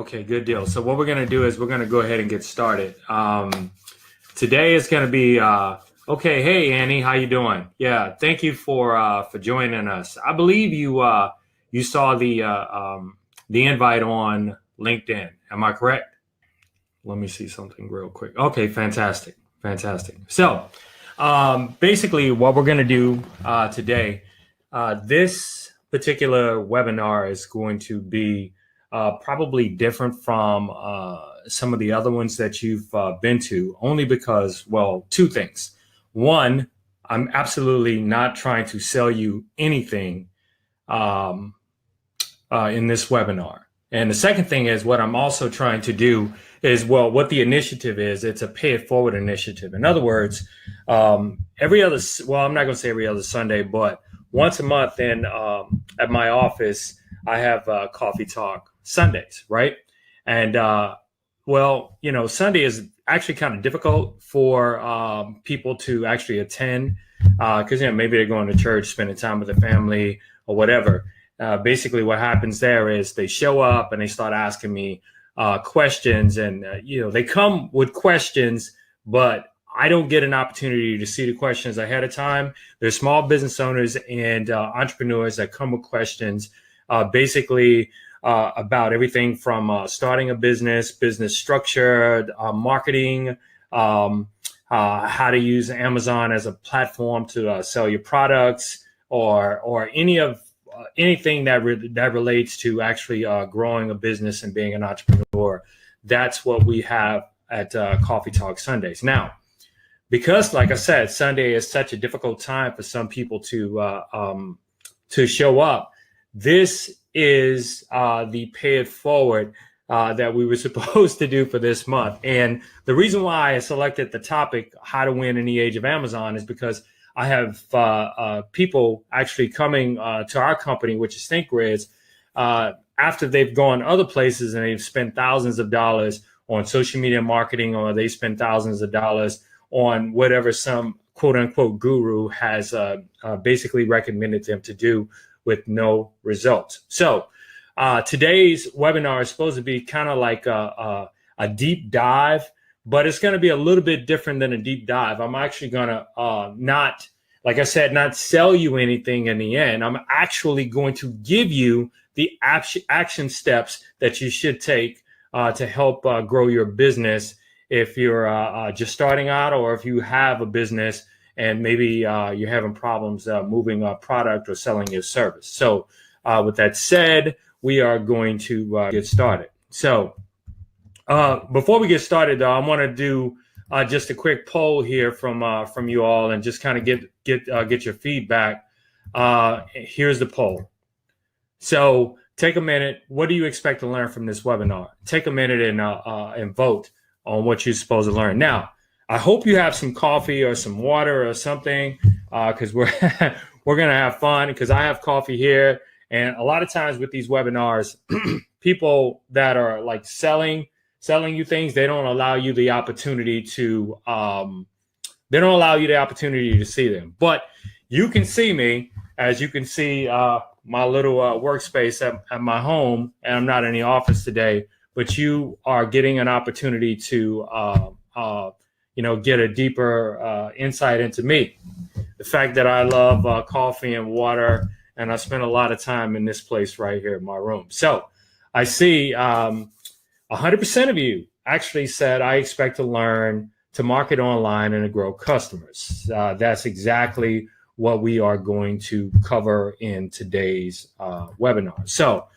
Okay, good deal. So what we're going to do is we're going to go ahead and get started. Today is going to be okay. Hey, Annie, how you doing? Yeah, thank you for joining us. I believe you saw the invite on LinkedIn. Am I correct? Let me see something real quick. Okay, fantastic, fantastic. So basically, what we're going to do today, this particular webinar is going to be probably different from some of the other ones that you've been to, only because, well, two things. One, I'm absolutely not trying to sell you anything in this webinar. And the second thing is what I'm also trying to do is, well, what the initiative is, it's a pay it forward initiative. In other words, I'm not going to say every other Sunday, but once a month at my office, I have Coffee Talk Sundays, right? And, Sunday is actually kind of difficult for people to actually attend because, maybe they're going to church, spending time with their family or whatever. Basically what happens there is they show up and they start asking me questions and, they come with questions, but I don't get an opportunity to see the questions ahead of time. There's small business owners and entrepreneurs that come with questions basically about everything from starting a business structure, marketing, how to use Amazon as a platform to sell your products or anything that relates to actually growing a business and being an entrepreneur. That's what we have at Coffee Talk Sundays. Now, because, like I said, Sunday is such a difficult time for some people to show up, this is the pay it forward that we were supposed to do for this month. And the reason why I selected the topic, how to win in the age of Amazon, is because I have people actually coming to our company, which is ThinkGrids, after they've gone other places and they've spent thousands of dollars on social media marketing, or they spend thousands of dollars on whatever some quote unquote guru has basically recommended them to do with no results. So today's webinar is supposed to be kind of like a deep dive, but it's going to be a little bit different than a deep dive. I'm actually going to not sell you anything in the end. I'm actually going to give you the action steps that you should take to help grow your business if you're just starting out, or if you have a business and maybe you're having problems moving a product or selling your service. So with that said, we are going to get started. So before we get started, though, I want to do just a quick poll here from you all, and just kind of get your feedback. Here's the poll. So take a minute. What do you expect to learn from this webinar? Take a minute and vote on what you're supposed to learn. Now, I hope you have some coffee or some water or something, because we're gonna have fun. Because I have coffee here, and a lot of times with these webinars, people that are like selling you things, they don't allow you the opportunity to see them. But you can see me, as you can see my little workspace at my home, and I'm not in the office today, but you are getting an opportunity to get a deeper insight into me. The fact that I love coffee and water, and I spend a lot of time in this place right here in my room. So I see 100% of you actually said, I expect to learn to market online and to grow customers. That's exactly what we are going to cover in today's webinar. So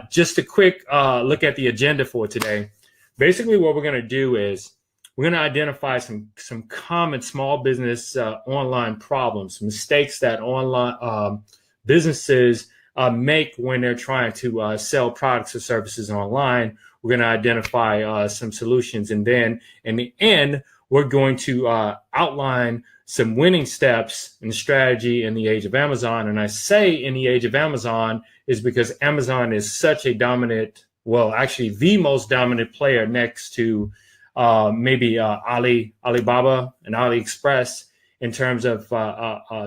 just a quick look at the agenda for today. Basically, what we're going to do is we're going to identify some common small business online problems, mistakes that online businesses make when they're trying to sell products or services online. We're going to identify some solutions, and then in the end, we're going to outline some winning steps and strategy in the age of Amazon. And I say in the age of Amazon is because Amazon is such a dominant, well, actually the most dominant player next to maybe Alibaba and AliExpress in terms of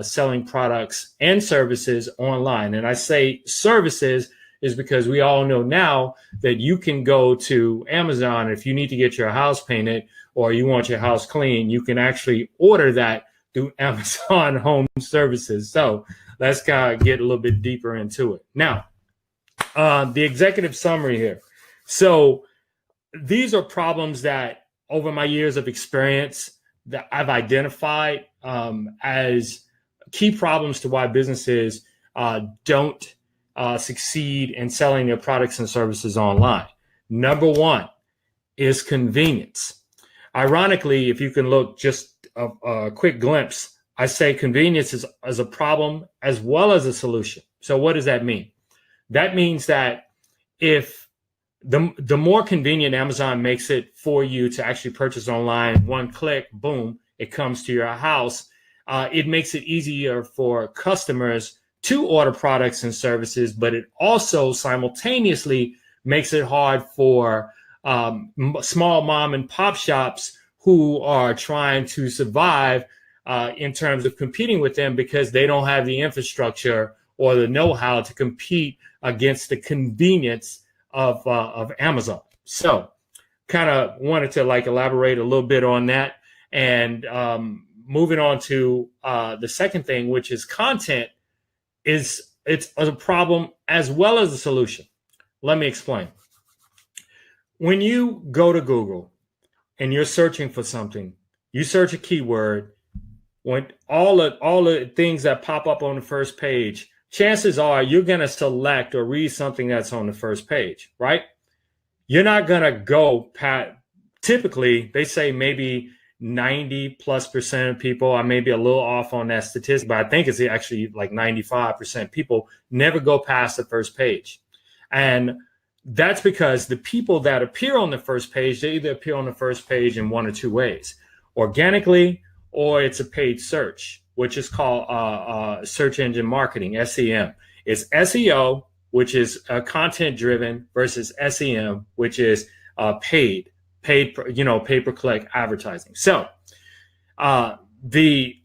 selling products and services online. And I say services is because we all know now that you can go to Amazon. If you need to get your house painted or you want your house clean, you can actually order that through Amazon Home Services. So let's kind of get a little bit deeper into it. Now, the executive summary here. So these are problems that over my years of experience that I've identified as key problems to why businesses don't succeed in selling their products and services online. Number one is convenience. Ironically, if you can look just a quick glimpse, I say convenience is a problem as well as a solution. So what does that mean? That means that if the more convenient Amazon makes it for you to actually purchase online, one click, boom, it comes to your house. It makes it easier for customers to order products and services, but it also simultaneously makes it hard for small mom and pop shops who are trying to survive in terms of competing with them because they don't have the infrastructure or the know-how to compete against the convenience of Amazon. So kind of wanted to elaborate a little bit on that. And moving on to the second thing, which is content, it's a problem as well as a solution. Let me explain. When you go to Google and you're searching for something, you search a keyword, when all the things that pop up on the first page, chances are you're going to select or read something that's on the first page, right? You're not going to go past, typically they say maybe 90+% of people, I may be a little off on that statistic, but I think it's actually like 95% people never go past the first page. And that's because the people that appear on the first page, they either appear on the first page in one or two ways, organically, or it's a paid search, which is called search engine marketing, SEM. It's SEO, which is content driven, versus SEM, which is paid pay-per-click advertising. So the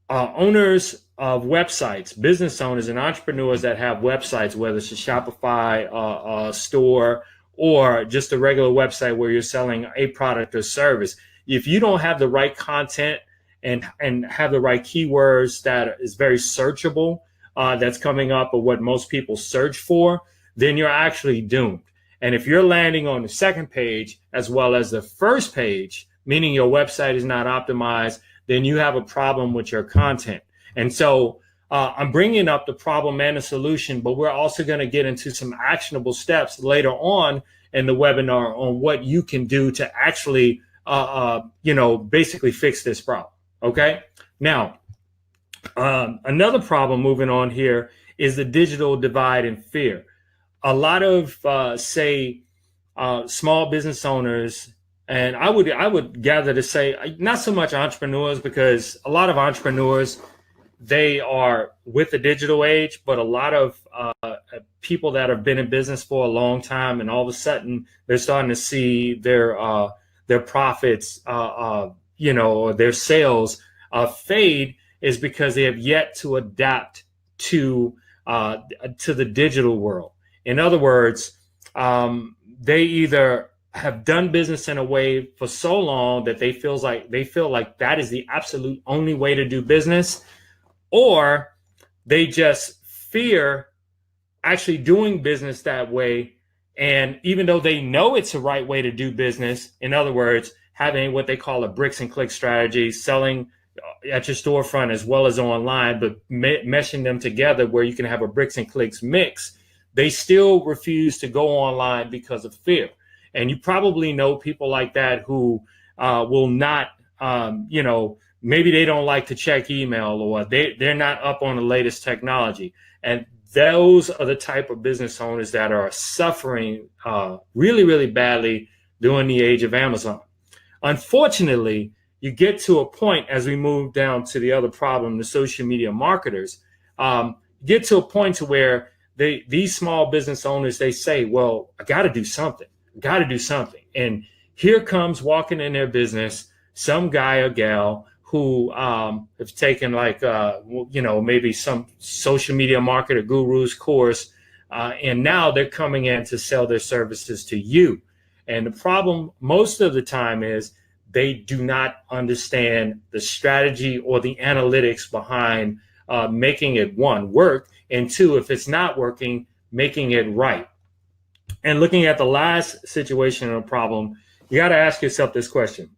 owners of websites, business owners and entrepreneurs that have websites, whether it's a Shopify store or just a regular website where you're selling a product or service, if you don't have the right content and have the right keywords that is very searchable, that's coming up or what most people search for, then you're actually doomed. And if you're landing on the second page as well as the first page, meaning your website is not optimized, then you have a problem with your content. And so I'm bringing up the problem and the solution, but we're also going to get into some actionable steps later on in the webinar on what you can do to actually, basically fix this problem. Okay. Now, another problem moving on here is the digital divide and fear. A lot of small business owners, and I would gather to say not so much entrepreneurs, because a lot of entrepreneurs, they are with the digital age, but a lot of people that have been in business for a long time, and all of a sudden they're starting to see their profits, their sales fade, is because they have yet to adapt to the digital world. In other words, they either have done business in a way for so long that they feel like that is the absolute only way to do business, or they just fear actually doing business that way. And even though they know it's the right way to do business, in other words, having what they call a bricks and click strategy, selling at your storefront as well as online, but meshing them together where you can have a bricks and clicks mix, they still refuse to go online because of fear. And you probably know people like that who will not, maybe they don't like to check email, or they're not up on the latest technology. And those are the type of business owners that are suffering really, really badly during the age of Amazon. Unfortunately, you get to a point, as we move down to the other problem, the social media marketers, get to a point to where these small business owners, they say, well, I got to do something. And here comes walking in their business some guy or gal who have taken maybe some social media marketer guru's course and now they're coming in to sell their services to you. And the problem most of the time is they do not understand the strategy or the analytics behind making it, one, work, and two, if it's not working, making it right. And looking at the last situation or problem, you got to ask yourself this question.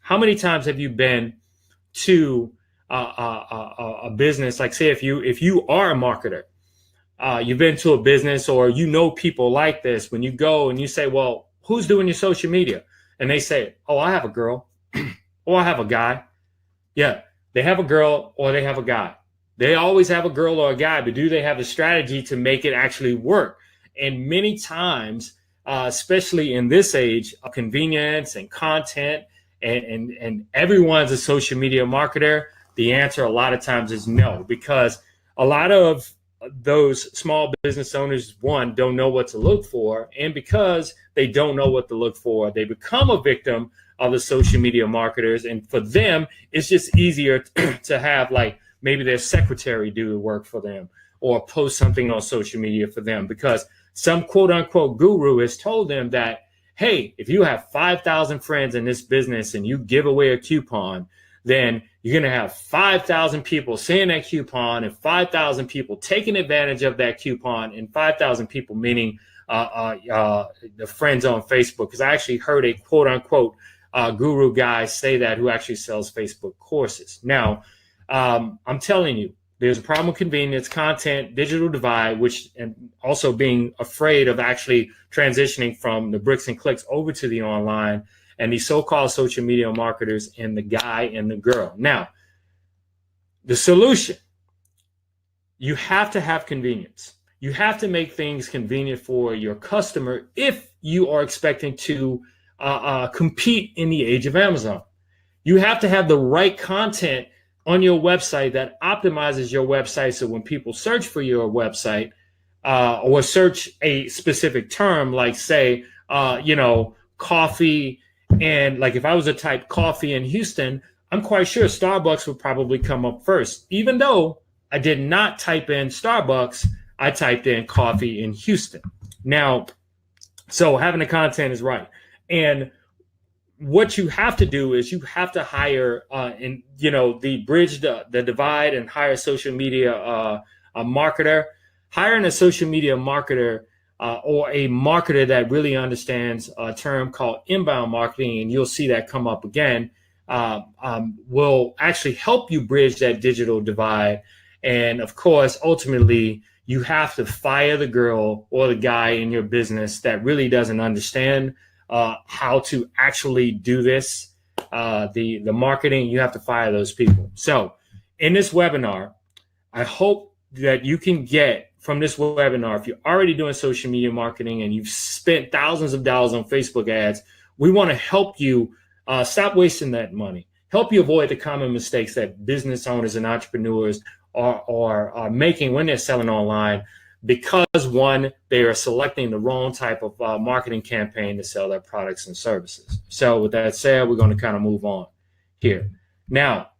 How many times have you been to a business, like say if you are a marketer, you've been to a business or you know people like this, when you go and you say, well, who's doing your social media? And they say, oh, I have a girl or I have a guy. Yeah, they have a girl or they have a guy. They always have a girl or a guy, but do they have a strategy to make it actually work? And many times, especially in this age of convenience and content, and everyone's a social media marketer, the answer a lot of times is no, because a lot of those small business owners, one, don't know what to look for. And because they don't know what to look for, they become a victim of the social media marketers. And for them, it's just easier to have like maybe their secretary do the work for them or post something on social media for them, because some quote unquote guru has told them that, hey, if you have 5,000 friends in this business and you give away a coupon, then you're going to have 5,000 people seeing that coupon and 5,000 people taking advantage of that coupon, and 5,000 people meaning the friends on Facebook. Because I actually heard a quote unquote guru guy say that, who actually sells Facebook courses. Now, I'm telling you, there's a problem with convenience, content, digital divide, and also being afraid of actually transitioning from the bricks and clicks over to the online, and these so-called social media marketers and the guy and the girl. Now, the solution, you have to have convenience. You have to make things convenient for your customer if you are expecting to compete in the age of Amazon. You have to have the right content on your website that optimizes your website, so when people search for your website or search a specific term, like say, coffee, and like if I was to type coffee in Houston, I'm quite sure Starbucks would probably come up first. Even though I did not type in Starbucks, I typed in coffee in Houston. Now, so having the content is right. And what you have to do is you have to hire the bridge the divide and hire a social media a marketer. Hiring a social media marketer or a marketer that really understands a term called inbound marketing, and you'll see that come up again, will actually help you bridge that digital divide. And of course, ultimately, you have to fire the girl or the guy in your business that really doesn't understand how to actually do this, the marketing. You have to fire those people. So in this webinar, I hope that you can get from this webinar, if you're already doing social media marketing and you've spent thousands of dollars on Facebook ads, we want to help you stop wasting that money, help you avoid the common mistakes that business owners and entrepreneurs are making when they're selling online, because one, they are selecting the wrong type of marketing campaign to sell their products and services. So with that said, we're going to kind of move on here. Now,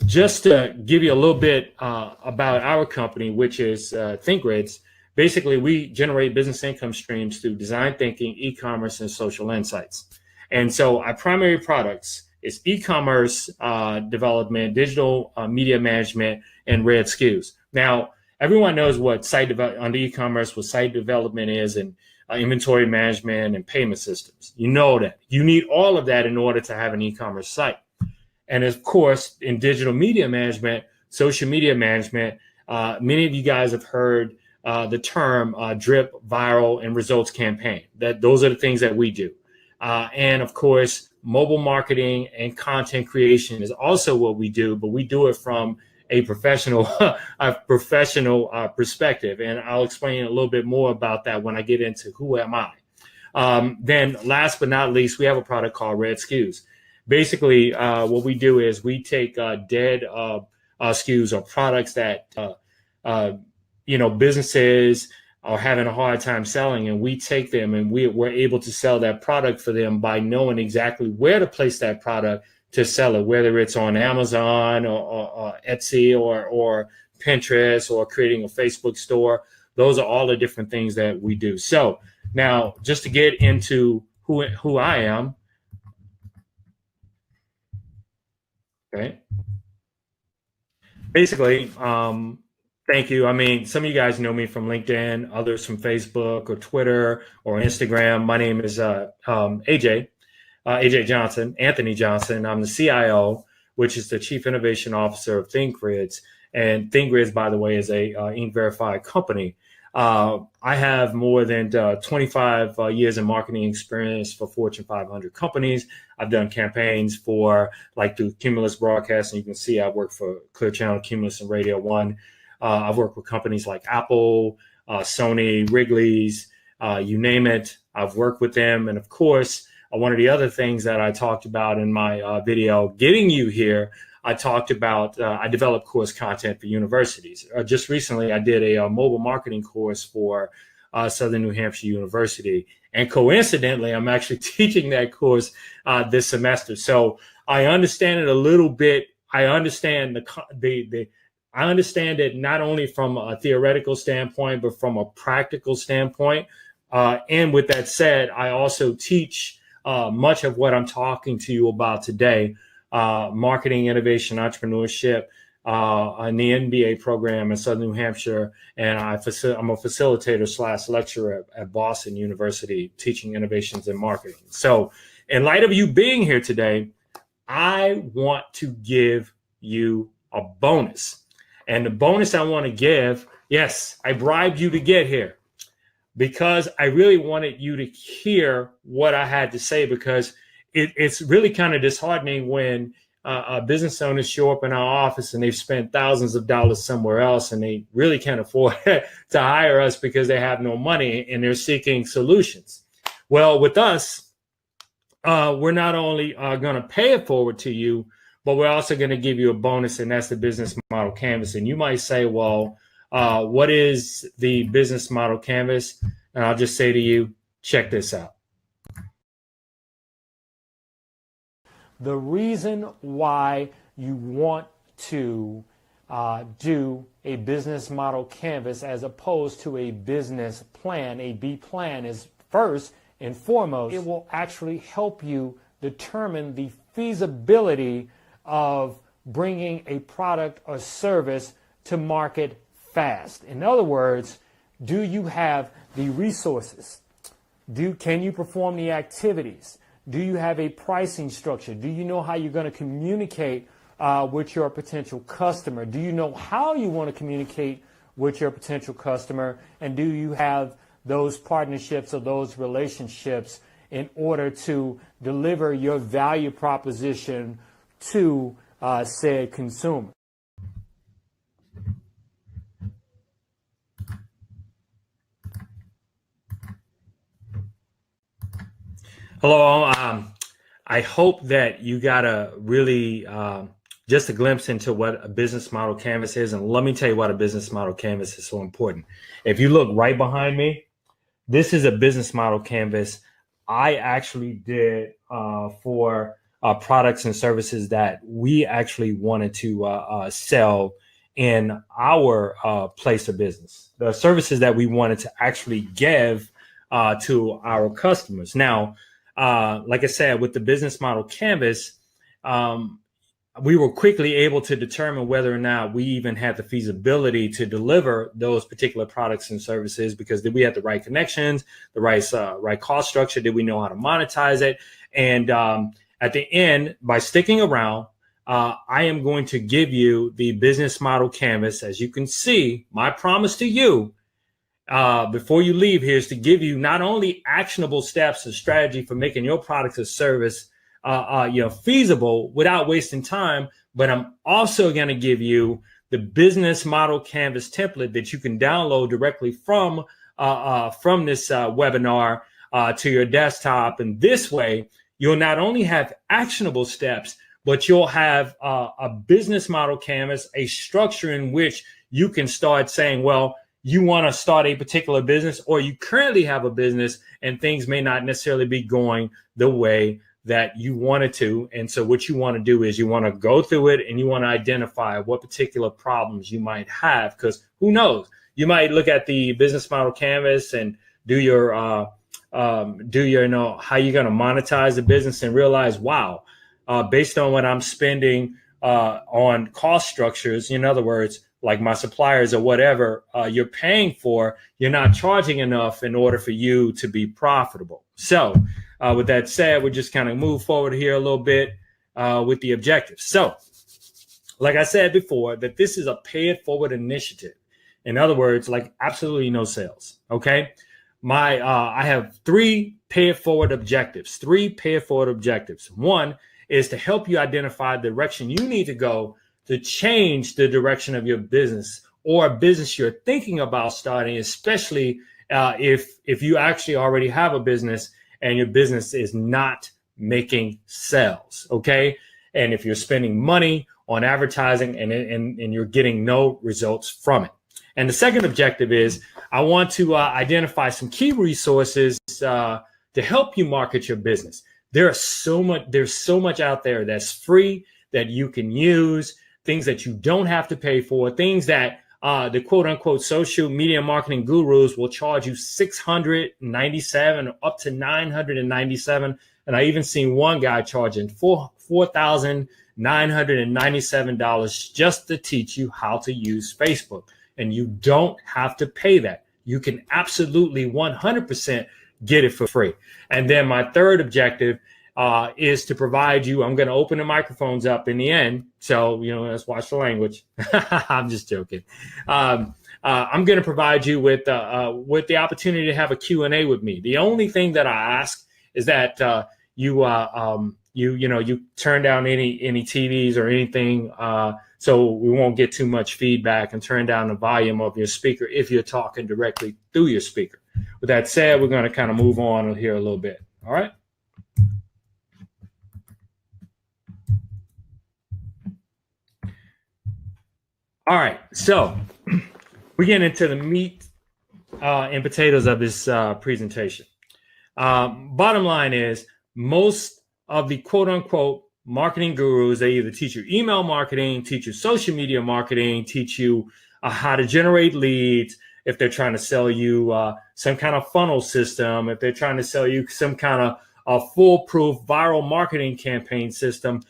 just to give you a little bit about our company, which is ThinkGrids. Basically, we generate business income streams through design thinking, e-commerce, and social insights. And so our primary products is e-commerce development, digital media management, and red SKUs. Now, everyone knows what site development under e-commerce, what site development is, and inventory management and payment systems. You know that. You need all of that in order to have an e-commerce site. And of course, in digital media management, social media management, many of you guys have heard the term drip, viral, and results campaign. Those are the things that we do. And of course, mobile marketing and content creation is also what we do, but we do it from a professional perspective. And I'll explain a little bit more about that when I get into who am I. Then last but not least, we have a product called Red SKUs. Basically, what we do is we take dead SKUs or products that businesses are having a hard time selling, and we take them and we're able to sell that product for them by knowing exactly where to place that product to sell it, whether it's on Amazon or Etsy or Pinterest or creating a Facebook store. Those are all the different things that we do. So now, just to get into who I am, okay. Basically, thank you. I mean, some of you guys know me from LinkedIn, others from Facebook or Twitter or Instagram. My name is AJ Johnson, Anthony Johnson. I'm the CIO, which is the Chief Innovation Officer of ThinkGrids. And ThinkGrids, by the way, is a Inc. verified company. I have more than 25 years in marketing experience for Fortune 500 companies. I've done campaigns for like the Cumulus broadcast, and you can see I work for Clear Channel, Cumulus, and Radio One. I've worked with companies like Apple, Sony, Wrigley's, you name it. I've worked with them. And of course, one of the other things that I talked about in my video, Getting You Here, I talked about, I developed course content for universities. Just recently, I did a mobile marketing course for Southern New Hampshire University. And coincidentally, I'm actually teaching that course this semester. So I understand it a little bit. I understand I understand it not only from a theoretical standpoint, but from a practical standpoint. And with that said, I also teach much of what I'm talking to you about today. Marketing, innovation, entrepreneurship, in the MBA program in Southern New Hampshire. And I'm a facilitator / lecturer at Boston University, teaching innovations in marketing. So in light of you being here today, I want to give you a bonus. And the bonus I want to give, yes, I bribed you to get here because I really wanted you to hear what I had to say, because it's really kind of disheartening when business owners show up in our office and they've spent thousands of dollars somewhere else and they really can't afford to hire us because they have no money and they're seeking solutions. Well, with us, we're not only going to pay it forward to you, but we're also going to give you a bonus, and that's the business model canvas. And you might say, well, what is the business model canvas? And I'll just say to you, check this out. The reason why you want to do a business model canvas as opposed to a business plan, a B plan, is first and foremost, it will actually help you determine the feasibility of bringing a product or service to market fast. In other words, do you have the resources? Can you perform the activities? Do you have a pricing structure? Do you know how you're going to communicate with your potential customer? Do you know how you want to communicate with your potential customer? And do you have those partnerships or those relationships in order to deliver your value proposition to said consumer? Hello, I hope that you got a really just a glimpse into what a business model canvas is. And let me tell you why a business model canvas is so important. If you look right behind me, this is a business model canvas I actually did for products and services that we actually wanted to sell in our place of business, the services that we wanted to actually give to our customers. Now, like I said, with the business model canvas, we were quickly able to determine whether or not we even had the feasibility to deliver those particular products and services, because did we have the right connections, the right cost structure? Did we know how to monetize it? And at the end, by sticking around, I am going to give you the business model canvas. As you can see, my promise to you before you leave here is to give you not only actionable steps and strategy for making your products or service feasible without wasting time, but I'm also going to give you the business model canvas template that you can download directly from this webinar to your desktop. And this way, you'll not only have actionable steps, but you'll have a business model canvas, a structure in which you can start saying, well, you want to start a particular business, or you currently have a business and things may not necessarily be going the way that you wanted to. And so what you want to do is you want to go through it and you want to identify what particular problems you might have, because who knows, you might look at the business model canvas and do your how you're going to monetize the business and realize, wow, based on what I'm spending on cost structures, in other words, like my suppliers or whatever you're paying for, you're not charging enough in order for you to be profitable. So with that said, we'll just kind of move forward here a little bit with the objectives. So like I said before, that this is a pay it forward initiative. In other words, like absolutely no sales. Okay. I have three pay it forward objectives. One is to help you identify the direction you need to go to change the direction of your business or a business you're thinking about starting, especially if you actually already have a business and your business is not making sales. Okay. And if you're spending money on advertising and you're getting no results from it. And the second objective is I want to identify some key resources to help you market your business. There's so much out there that's free that you can use, things that you don't have to pay for, things that the quote unquote social media marketing gurus will charge you $697 up to $997. And I even seen one guy charging $4,997 just to teach you how to use Facebook. And you don't have to pay that. You can absolutely 100% get it for free. And then my third objective is to provide you, I'm going to open the microphones up in the end. So, let's watch the language. I'm just joking. I'm going to provide you with the opportunity to have a Q&A with me. The only thing that I ask is that you turn down any TVs or anything so we won't get too much feedback, and turn down the volume of your speaker if you're talking directly through your speaker. With that said, we're going to kind of move on here a little bit. All right. All right. So we get into the meat and potatoes of this presentation. Bottom line is most of the quote unquote marketing gurus, they either teach you email marketing, teach you social media marketing, teach you how to generate leads. If they're trying to sell you some kind of funnel system, if they're trying to sell you some kind of foolproof viral marketing campaign system,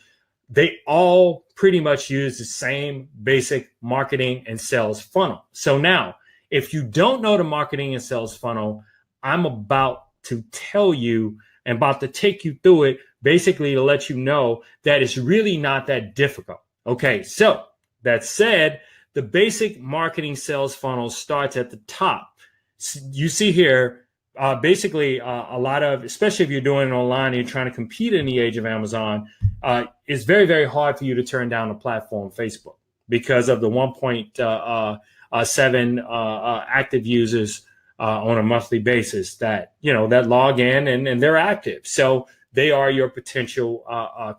they all pretty much use the same basic marketing and sales funnel. So now, if you don't know the marketing and sales funnel, I'm about to tell you and about to take you through it, basically to let you know that it's really not that difficult. Okay, so that said, the basic marketing sales funnel starts at the top. You see here, basically a lot of, especially if you're doing it online and you're trying to compete in the age of Amazon, it's very, very hard for you to turn down the platform Facebook because of the 1.7 active users on a monthly basis that log in and they're active. So they are your potential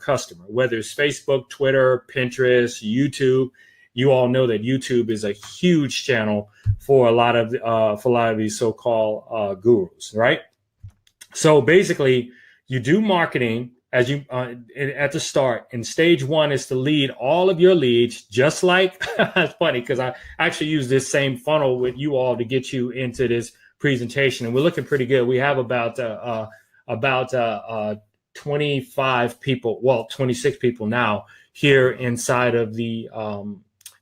customer, whether it's Facebook, Twitter, Pinterest, YouTube. You all know that YouTube is a huge channel for a lot of these so-called gurus, right? So basically, you do marketing as you at the start. And stage one is to lead all of your leads, just like it's funny because I actually use this same funnel with you all to get you into this presentation, and we're looking pretty good. We have about 25 people, well, 26 people now here inside of the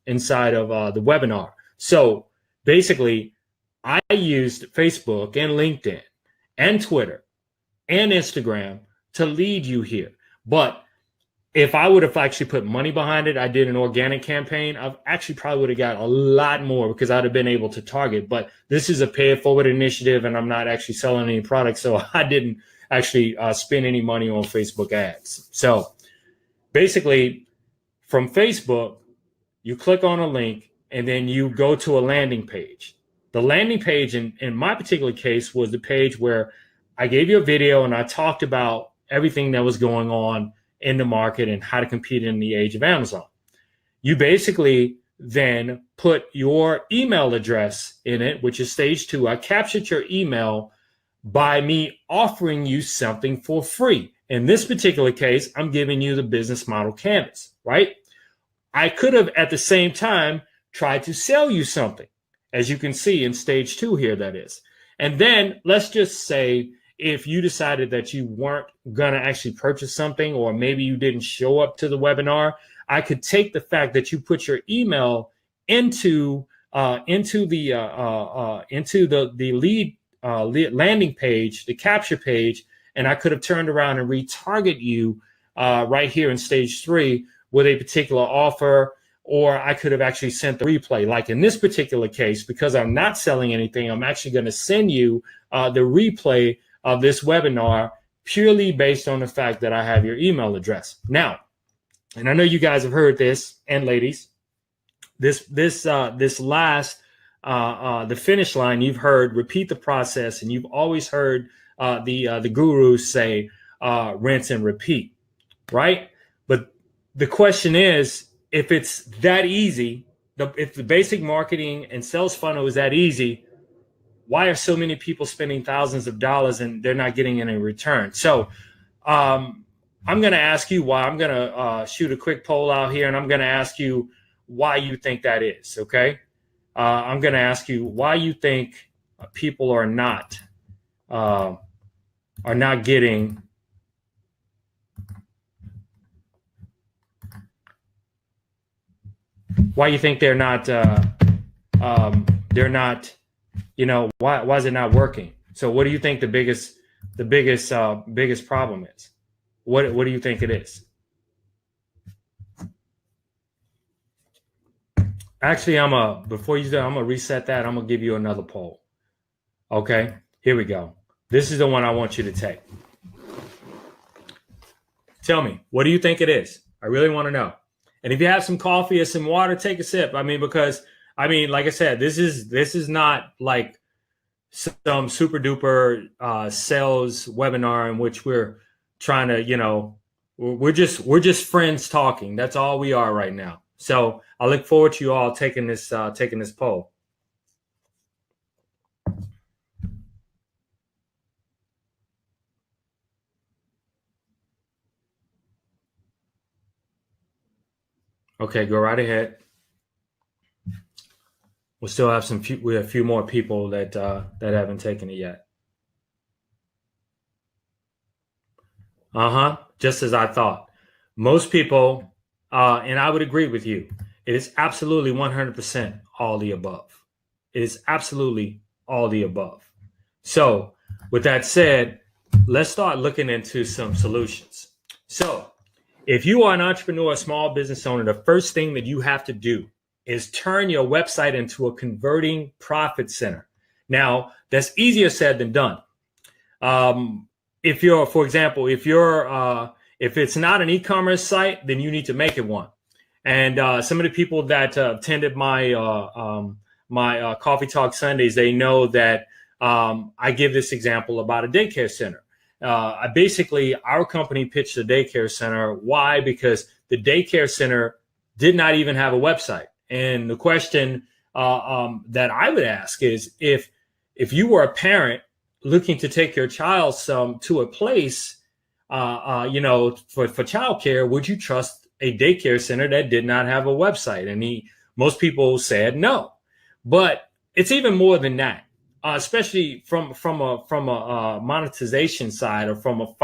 webinar. So basically, I used Facebook and LinkedIn and Twitter and Instagram to lead you here. But if I would have actually put money behind it, I did an organic campaign, I actually probably would have got a lot more because I'd have been able to target. But this is a pay it forward initiative, and I'm not actually selling any products, so I didn't actually spend any money on Facebook ads. So basically, from Facebook, you click on a link and then you go to a landing page. The landing page in my particular case was the page where I gave you a video and I talked about everything that was going on in the market and how to compete in the age of Amazon. You basically then put your email address in it, which is stage two. I captured your email by me offering you something for free. In this particular case, I'm giving you the business model canvas, right? I could have at the same time tried to sell you something. as you can see in stage 2 here, that is. And then let's just say if you decided that you weren't going to actually purchase something, or maybe you didn't show up to the webinar, I could take the fact that you put your email into the lead landing page, the capture page, and I could have turned around and retarget you right here in stage 3 with a particular offer, or I could have actually sent the replay. Like in this particular case, because I'm not selling anything, I'm actually going to send you the replay of this webinar purely based on the fact that I have your email address. Now, and I know you guys have heard this, and ladies, this last the finish line you've heard, repeat the process, and you've always heard the gurus say rinse and repeat, right? But the question is, if it's that easy, if the basic marketing and sales funnel is that easy, why are so many people spending thousands of dollars and they're not getting any return? So I'm going to ask you why. I'm going to shoot a quick poll out here, and I'm going to ask you why you think that is, okay? I'm going to ask you why you think people are not getting why you think they're not why is it not working? So what do you think the biggest problem is? What do you think it is? Actually, before you do, I'm gonna reset that. I'm gonna give you another poll. Okay, here we go. This is the one I want you to take. Tell me, what do you think it is? I really want to know. And if you have some coffee or some water, take a sip. Because like I said, this is not like some super duper sales webinar in which we're trying to, we're just friends talking. That's all we are right now. So I look forward to you all taking this poll. Okay, go right ahead. We'll still have we have a few more people that haven't taken it yet. Just as I thought. Most people, and I would agree with you, it is absolutely 100% all the above. It is absolutely all the above. So with that said, let's start looking into some solutions. So if you are an entrepreneur, a small business owner, the first thing that you have to do is turn your website into a converting profit center. Now, that's easier said than done. If you're, for example, if it's not an e-commerce site, then you need to make it one. And some of the people that attended my my Coffee Talk Sundays, they know that I give this example about a daycare center. Our company pitched a daycare center. Why? Because the daycare center did not even have a website. And the question that I would ask is, if you were a parent looking to take your child to a place, for childcare, would you trust a daycare center that did not have a website? And most people said no. But it's even more than that. Especially from a monetization side, or from a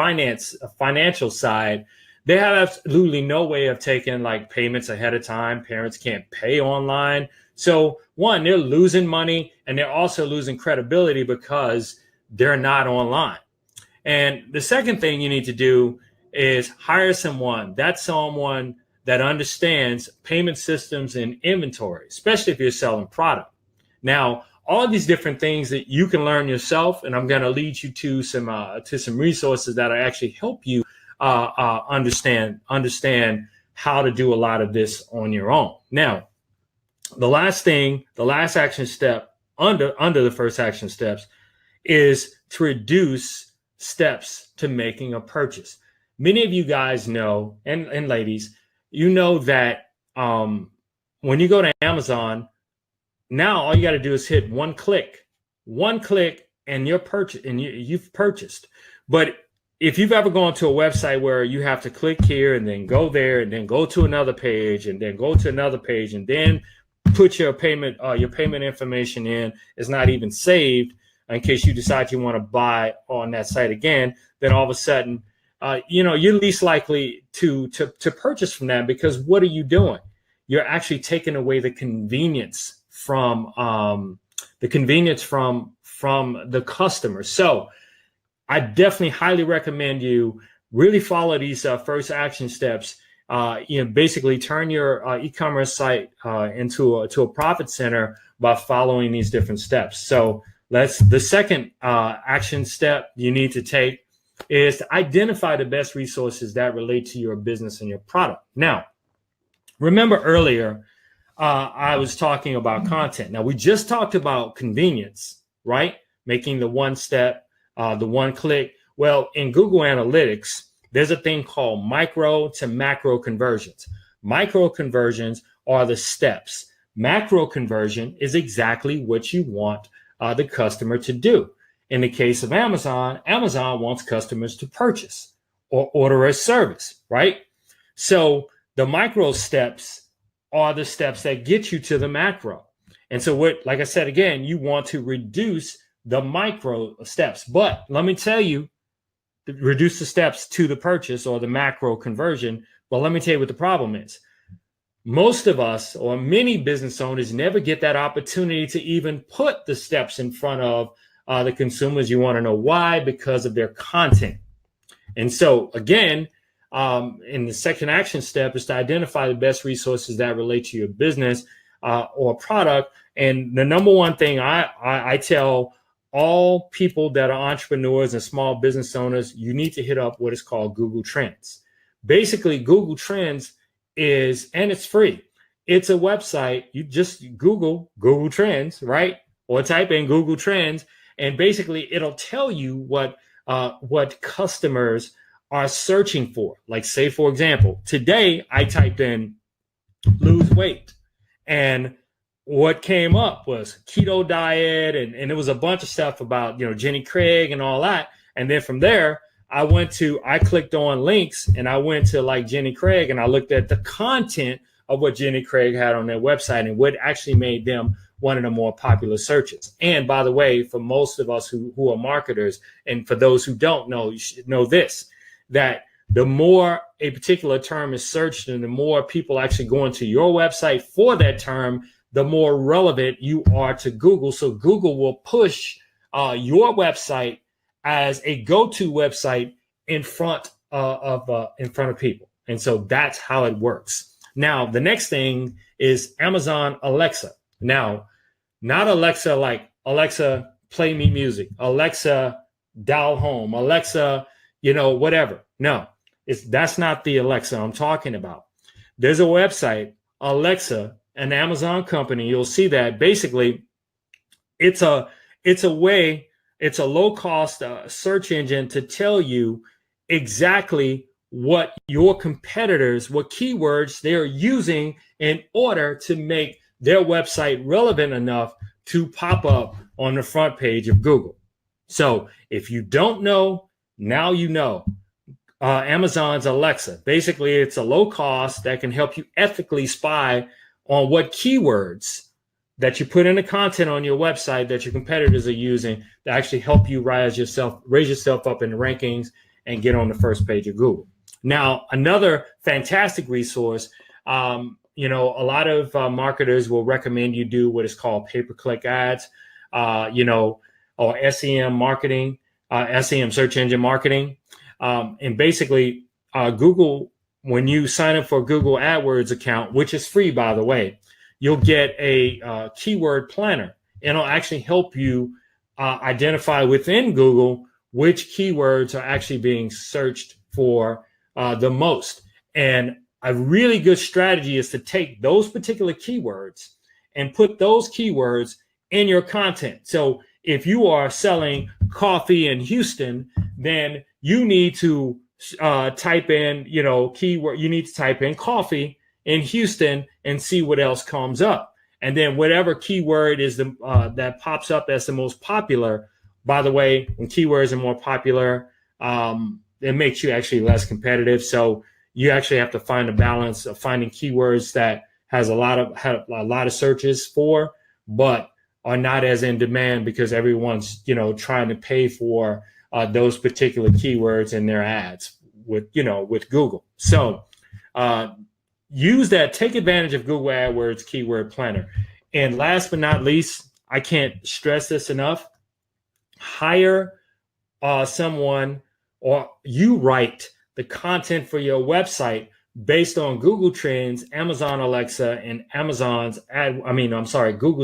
financial side, they have absolutely no way of taking like payments ahead of time. Parents can't pay online. So one, they're losing money, and they're also losing credibility because they're not online. And the second thing you need to do is hire someone that understands payment systems and inventory, especially if you're selling product. Now, all of these different things that you can learn yourself, and I'm going to lead you to some resources that will actually help you understand how to do a lot of this on your own. Now, the last action step under the first action steps is to reduce steps to making a purchase. Many of you guys know, and ladies, you know that when you go to Amazon, now all you got to do is hit one click, and you've purchased. But if you've ever gone to a website where you have to click here and then go there and then go to another page and then go to another page and then put your payment information in. It's not even saved in case you decide you want to buy on that site again. Then all of a sudden, you're least likely to purchase from that, because what are you doing? You're actually taking away the convenience from the customer. So I definitely highly recommend you really follow these first action steps. Basically turn your e-commerce site into a profit center by following these different steps. So the second action step you need to take is to identify the best resources that relate to your business and your product. Now, remember earlier, I was talking about content. Now, we just talked about convenience, right? Making the one step, the one click. Well, in Google Analytics, there's a thing called micro to macro conversions. Micro conversions are the steps. Macro conversion is exactly what you want the customer to do. In the case of Amazon, Amazon wants customers to purchase or order a service, right? So the micro steps are the steps that get you to the macro. And so like I said, again, you want to reduce the micro steps. But let me tell you, reduce the steps to the purchase or the macro conversion. But let me tell you what the problem is. Most of us, or many business owners, never get that opportunity to even put the steps in front of the consumers. You want to know why? Because of their content. And so again, in the second action step is to identify the best resources that relate to your business or product. And the number one thing I tell all people that are entrepreneurs and small business owners, you need to hit up what is called Google Trends. Basically, Google Trends and it's free. It's a website. You just Google Trends, right? Or type in Google Trends, and basically it'll tell you what customers are searching for. Like, say, for example, today I typed in lose weight, and what came up was keto diet, and it was a bunch of stuff about, Jenny Craig and all that. And then from there, I clicked on links, and I went to like Jenny Craig, and I looked at the content of what Jenny Craig had on their website and what actually made them one of the more popular searches. And by the way, for most of us who are marketers, and for those who don't know, you should know this, that the more a particular term is searched and the more people actually go into your website for that term, the more relevant you are to Google. So Google will push your website as a go-to website in front of people. And so that's how it works. Now, the next thing is Amazon Alexa. Now, not Alexa like Alexa, play me music, Alexa, dial home, Alexa, whatever. No, that's not the Alexa I'm talking about. There's a website, Alexa, an Amazon company. You'll see that basically it's a low cost search engine to tell you exactly what your competitors, what keywords they're using in order to make their website relevant enough to pop up on the front page of Google. So if you don't know, now you know. Amazon's Alexa. Basically, it's a low cost that can help you ethically spy on what keywords that you put in the content on your website that your competitors are using to actually help you raise yourself up in the rankings and get on the first page of Google. Now, another fantastic resource, a lot of marketers will recommend you do what is called pay-per-click ads, or SEM marketing, SEM search engine marketing. And basically, Google, when you sign up for a Google AdWords account, which is free, by the way, you'll get a keyword planner. It'll actually help you identify within Google which keywords are actually being searched for the most. And a really good strategy is to take those particular keywords and put those keywords in your content. So if you are selling coffee in Houston, then you need to type in, keyword. You need to type in coffee in Houston and see what else comes up. And then whatever keyword is that pops up as the most popular. By the way, when keywords are more popular, it makes you actually less competitive. So you actually have to find a balance of finding keywords that has had a lot of searches for, but are not as in demand because everyone's, trying to pay for those particular keywords in their ads with Google. So take advantage of Google AdWords Keyword Planner. And last but not least, I can't stress this enough, hire someone, or you write the content for your website based on Google Trends, Amazon Alexa, and Google's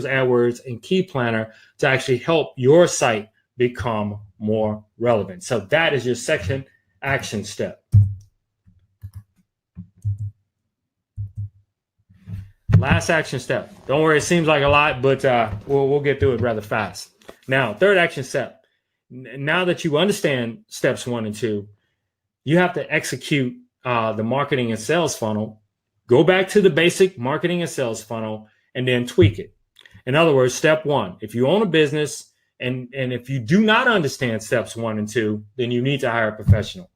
AdWords and Key Planner to actually help your site become more relevant. So that is your second action step. Last action step. Don't worry, it seems like a lot, but we'll get through it rather fast. Now, third action step. Now that you understand steps 1 and 2, you have to execute the marketing and sales funnel. Go back to the basic marketing and sales funnel and then tweak it. In other words, step 1, if you own a business and if you do not understand steps 1 and 2, then you need to hire a professional.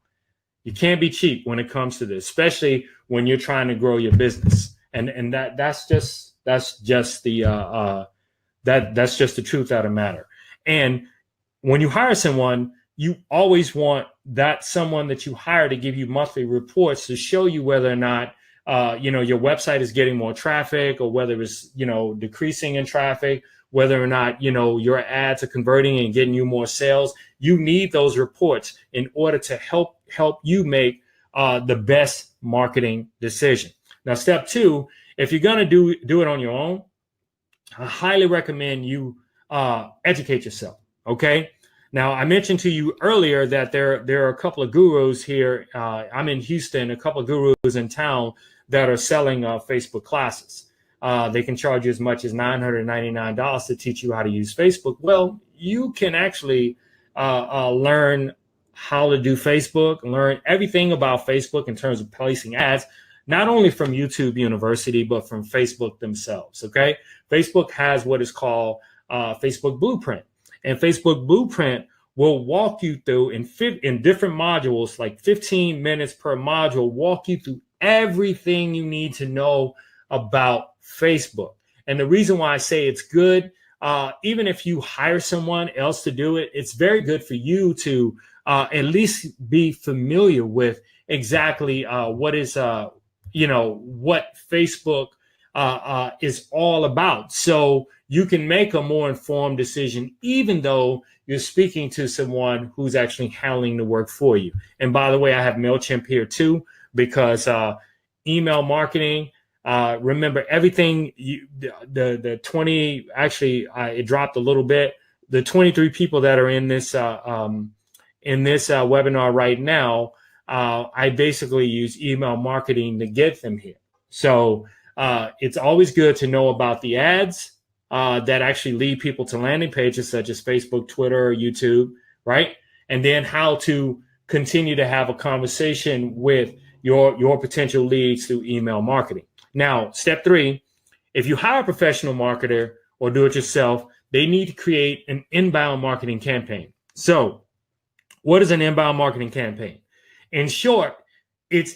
You can't be cheap when it comes to this, especially when you're trying to grow your business. And that's just the truth of the matter. And when you hire someone, you always want that someone that you hire to give you monthly reports to show you whether or not your website is getting more traffic, or whether it's decreasing in traffic, whether or not your ads are converting and getting you more sales. You need those reports in order to help you make the best marketing decision. Now, step 2, if you're going to do it on your own, I highly recommend you educate yourself. Okay. Now, I mentioned to you earlier that there are a couple of gurus here. I'm in Houston, a couple of gurus in town that are selling Facebook classes. They can charge you as much as $999 to teach you how to use Facebook. Well, you can actually learn how to do Facebook, learn everything about Facebook in terms of placing ads, not only from YouTube University, but from Facebook themselves. Okay. Facebook has what is called Facebook Blueprint. And Facebook Blueprint will walk you through in different modules, like 15 minutes per module, walk you through everything you need to know about Facebook. And the reason why I say it's good, even if you hire someone else to do it, it's very good for you to at least be familiar with exactly what Facebook is all about. So you can make a more informed decision, even though you're speaking to someone who's actually handling the work for you. And by the way, I have MailChimp here too, because email marketing, remember everything, the 20, actually it dropped a little bit. The 23 people that are in this webinar right now, I basically use email marketing to get them here. So it's always good to know about the ads that actually lead people to landing pages such as Facebook, Twitter, YouTube, right? And then how to continue to have a conversation with your potential leads through email marketing. Now, step 3, if you hire a professional marketer or do it yourself, they need to create an inbound marketing campaign. So what is an inbound marketing campaign? In short, it's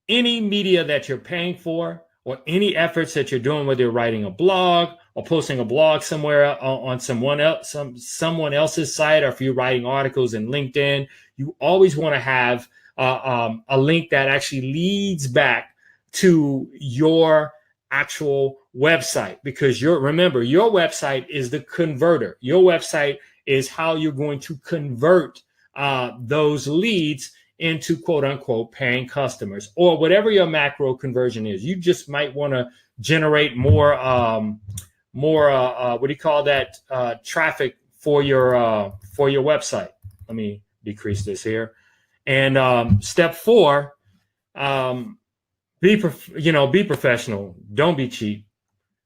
any media that you're paying for, or any efforts that you're doing, whether you're writing a blog or posting a blog somewhere on someone else's site, or if you're writing articles in LinkedIn, you always want to have a link that actually leads back to your actual website, because remember, your website is the converter. Your website is how you're going to convert those leads into quote unquote paying customers, or whatever your macro conversion is. You just might want to generate more traffic for your website. Let me decrease this here. And step 4, be professional. Don't be cheap.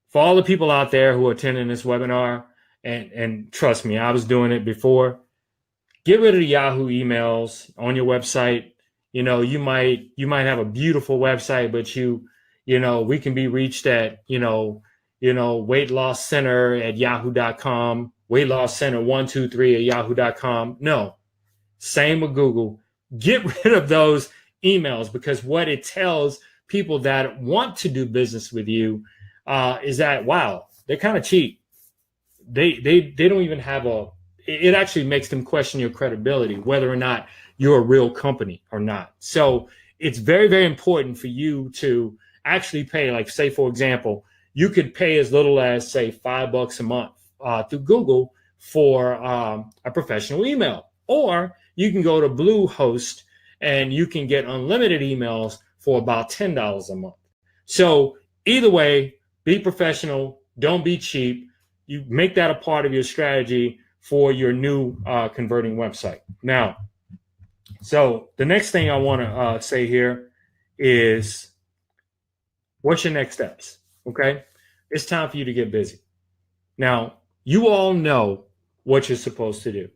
For all the people out there who are attending this webinar, and trust me, I was doing it before. Get rid of the Yahoo emails on your website. You might have a beautiful website, but we can be reached at, weight loss center at yahoo.com, weight loss center 123 at yahoo.com. No, same with Google. Get rid of those emails, because what it tells people that want to do business with you is that, wow, they're kind of cheap. They don't even have it actually makes them question your credibility, whether or not you're a real company or not. So it's very, very important for you to actually pay, like, say, for example, you could pay as little as, say, $5 a month through Google for a professional email. Or you can go to Bluehost and you can get unlimited emails for about $10 a month. So either way, be professional, don't be cheap. You make that a part of your strategy for your new converting website. Now, so the next thing I want to say here is, what's your next steps? Okay, it's time for you to get busy. Now, you all know what you're supposed to do,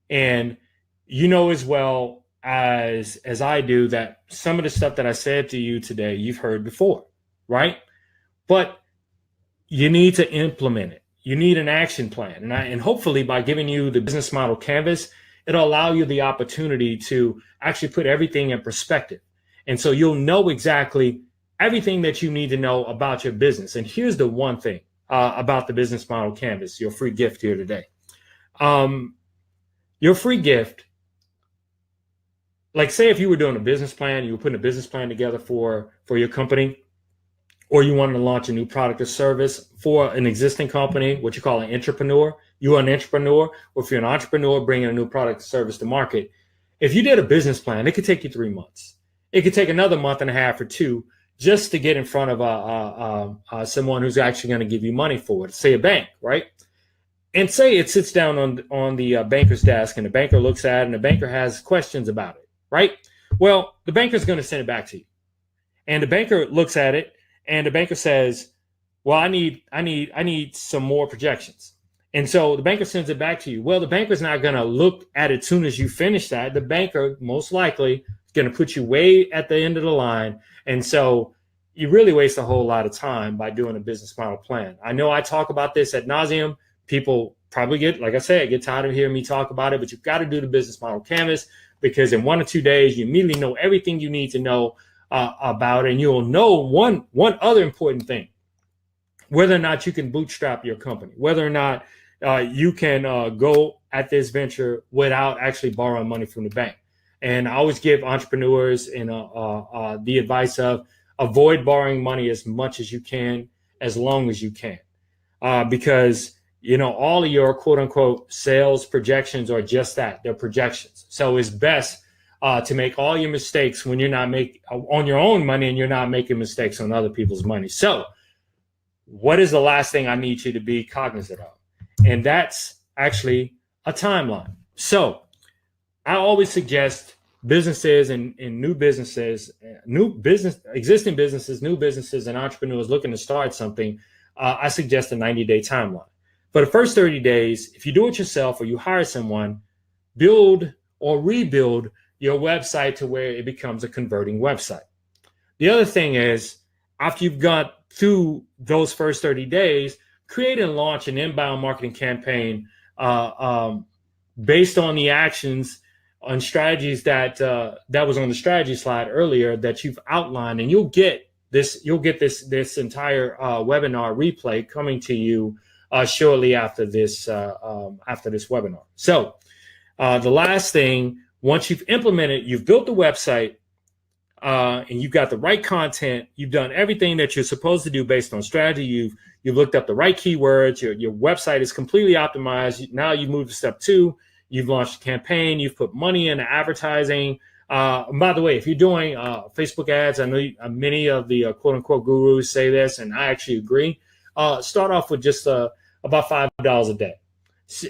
and you know as well as I do that some of the stuff that I said to you today, you've heard before, right? But you need to implement it. You need an action plan. And hopefully by giving you the business model canvas, it'll allow you the opportunity to actually put everything in perspective. And so you'll know exactly everything that you need to know about your business. And here's the one thing about the business model canvas, your free gift here today. Your free gift, like, say if you were doing a business plan, you were putting a business plan together for your company, or you wanted to launch a new product or service for an existing company, what you call an entrepreneur. You're an entrepreneur, or if you're an entrepreneur bringing a new product or service to market, if you did a business plan, it could take you 3 months. It could take another month and a half or two just to get in front of someone who's actually going to give you money for it, say a bank, right? And say it sits down on the banker's desk, and the banker looks at it, and the banker has questions about it, right? Well, the banker's going to send it back to you. And the banker looks at it, and the banker says, well, I need some more projections. And so the banker sends it back to you. Well, the banker's not going to look at it as soon as you finish that. The banker most likely is going to put you way at the end of the line. And so you really waste a whole lot of time by doing a business model plan. I know I talk about this ad nauseum. People probably get tired of hearing me talk about it, but you've got to do the business model canvas, because in 1 or 2 days, you immediately know everything you need to know about it. And you'll know one other important thing: whether or not you can bootstrap your company, whether or not you can go at this venture without actually borrowing money from the bank. And I always give entrepreneurs the advice of avoid borrowing money as much as you can, as long as you can, because all of your quote unquote sales projections are just that, they're projections. So it's best to make all your mistakes when you're not on your own money, and you're not making mistakes on other people's money. So what is the last thing I need you to be cognizant of? And that's actually a timeline. So I always suggest businesses and new businesses, existing businesses, new businesses, and entrepreneurs looking to start something, I suggest a 90-day timeline. For the first 30 days, if you do it yourself or you hire someone, build or rebuild your website to where it becomes a converting website. The other thing is, after you've got through those first 30 days, create and launch an inbound marketing campaign based on the actions and strategies that was on the strategy slide earlier that you've outlined, and you'll get this entire webinar replay coming to you shortly after this webinar. So the last thing, once you've implemented, you've built the website, and you've got the right content, you've done everything that you're supposed to do based on strategy, you've looked up the right keywords, your website is completely optimized. Now you move to step 2, you've launched a campaign, you've put money into advertising. And by the way, if you're doing Facebook ads, I know many of the quote unquote gurus say this, and I actually agree. Start off with just about $5 a day,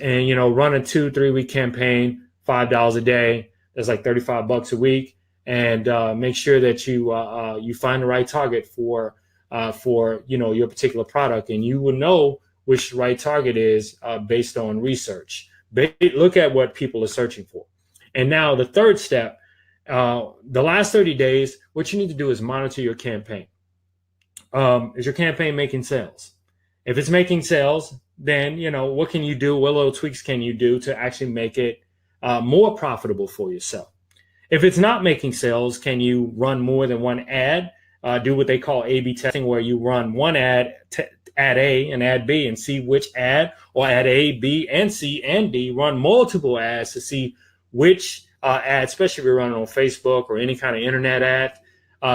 and run a 2-3 week campaign, $5 a day. That's like $35 a week. And make sure that you find the right target for your particular product, and you will know which the right target is based on research. Look at what people are searching for. And now the third step, the last 30 days, what you need to do is monitor your campaign. Is your campaign making sales? If it's making sales, then what can you do? What little tweaks can you do to actually make it more profitable for yourself? If it's not making sales, can you run more than one ad do what they call A/B testing, where you run one ad, ad A and ad B, and see which ad, or ad A, B, and C, and D, run multiple ads to see which ad, especially if you're running on Facebook or any kind of internet ad,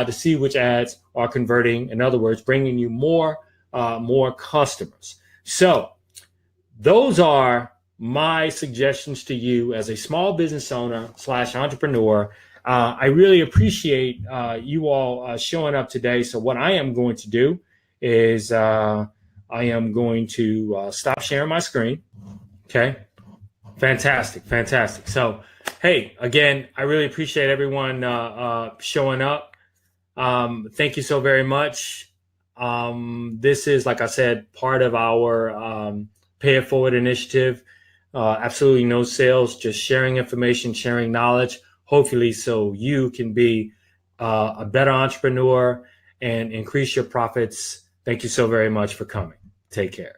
to see which ads are converting. In other words, bringing you more customers. So those are my suggestions to you as a small business owner / entrepreneur. I really appreciate you all showing up today. So what I am going to do is I am going to stop sharing my screen. Okay. Fantastic. So, hey, again, I really appreciate everyone showing up. Thank you so very much. This is, like I said, part of our Pay It Forward initiative. Absolutely no sales, just sharing information, sharing knowledge, hopefully so you can be a better entrepreneur and increase your profits. Thank you so very much for coming. Take care.